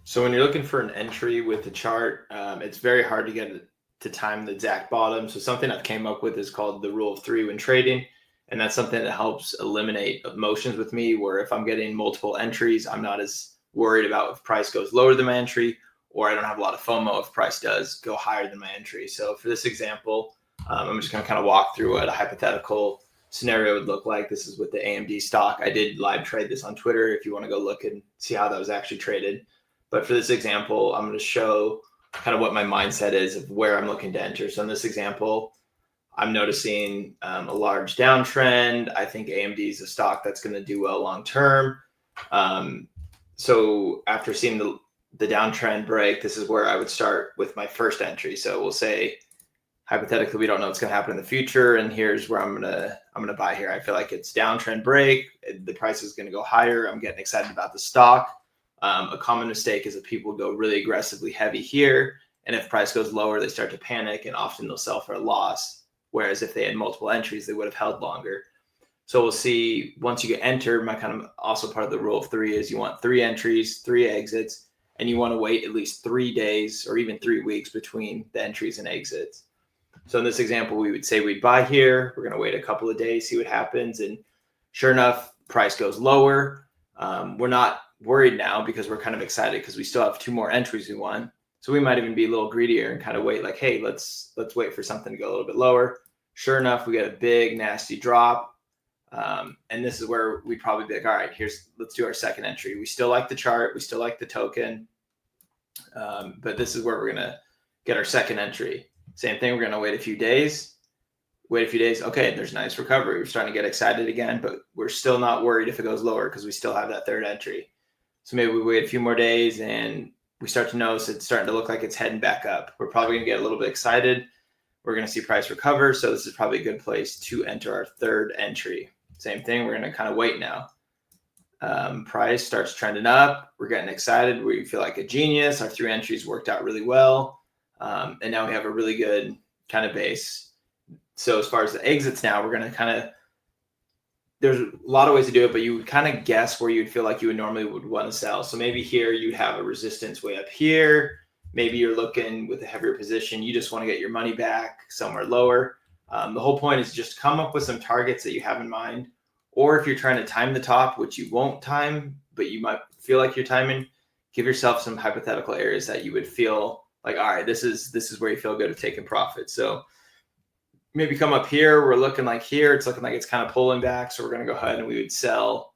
So when you're looking for an entry with the chart, it's very hard to get it to time the exact bottom. So something I've came up with is called the rule of three when trading. And that's something that helps eliminate emotions with me, where if I'm getting multiple entries, I'm not as worried about if price goes lower than my entry, or I don't have a lot of FOMO if price does go higher than my entry. So for this example, I'm just going to kind of walk through what a hypothetical scenario would look like. This is with the AMD stock. I did live trade this on Twitter if you want to go look and see how that was actually traded. But for this example, I'm going to show kind of what my mindset is of where I'm looking to enter. So in this example, I'm noticing a large downtrend. I think AMD is a stock that's going to do well long term. So after seeing the downtrend break, this is where I would start with my first entry. So we'll say hypothetically we don't know what's going to happen in the future, and here's where I'm gonna buy here. I feel like it's downtrend break. The price is going to go higher. I'm getting excited about the stock. A common mistake is that people go really aggressively heavy here, and if price goes lower, they start to panic, and often they'll sell for a loss. Whereas if they had multiple entries, they would have held longer. So we'll see once you get entered. My kind of also part of the rule of three is you want 3 entries, 3 exits, and you want to wait at least 3 days or even 3 weeks between the entries and exits. So in this example, we would say we'd buy here. We're going to wait a couple of days, see what happens. And sure enough, price goes lower. We're not worried now because we're kind of excited because we still have 2 more entries we want. So we might even be a little greedier and kind of wait like, hey, let's wait for something to go a little bit lower. Sure enough, we get a big nasty drop. And this is where we'd probably be like, all right, let's do our second entry. We still like the chart. We still like the token. But this is where we're going to get our second entry. Same thing. We're going to wait a few days. Okay, there's nice recovery. We're starting to get excited again, but we're still not worried if it goes lower because we still have that third entry. So maybe we wait a few more days and we start to notice it's starting to look like it's heading back up. We're probably going to get a little bit excited. We're going to see price recover. So this is probably a good place to enter our third entry. Same thing. We're going to kind of wait now. Price starts trending up. We're getting excited. We feel like a genius. Our 3 entries worked out really well. And now we have a really good kind of base. So as far as the exits now, we're going to kind of, there's a lot of ways to do it, but you would kind of guess where you'd feel like you would normally would want to sell. So maybe here you'd have a resistance way up here. Maybe you're looking with a heavier position. You just want to get your money back somewhere lower. The whole point is just come up with some targets that you have in mind. Or if you're trying to time the top, which you won't time, but you might feel like you're timing, give yourself some hypothetical areas that you would feel like, all right, this is where you feel good at taking profit. So maybe come up here. We're looking like here. It's looking like it's kind of pulling back. So we're going to go ahead and we would sell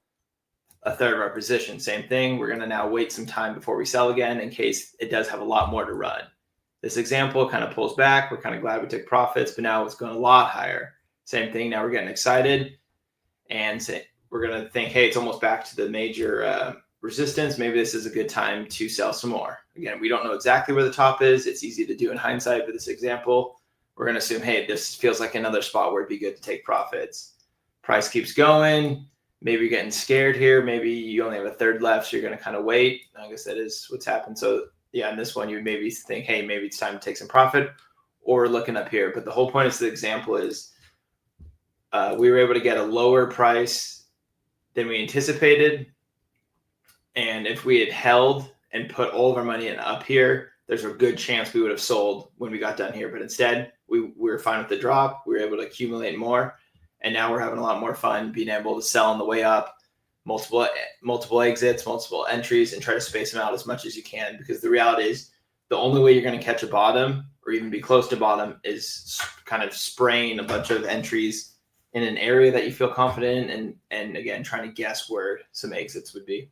a third of our position. Same thing. We're going to now wait some time before we sell again in case it does have a lot more to run. This example kind of pulls back. We're kind of glad we took profits, but now it's going a lot higher. Same thing. Now we're getting excited and we're going to think, hey, it's almost back to the major resistance. Maybe this is a good time to sell some more. Again, we don't know exactly where the top is. It's easy to do in hindsight for this example. We're going to assume, hey, this feels like another spot where it'd be good to take profits. Price keeps going. Maybe you're getting scared here. Maybe you only have a third left, so you're going to kind of wait. I guess that is what's happened. So yeah, in this one, you would maybe think, hey, maybe it's time to take some profit, or looking up here. But the whole point of the example is we were able to get a lower price than we anticipated. And if we had held and put all of our money in up here, there's a good chance we would have sold when we got done here. But instead, we were fine with the drop. We were able to accumulate more. And now we're having a lot more fun being able to sell on the way up, multiple exits, multiple entries, and try to space them out as much as you can. Because the reality is the only way you're going to catch a bottom or even be close to bottom is kind of spraying a bunch of entries in an area that you feel confident in, and again, trying to guess where some exits would be.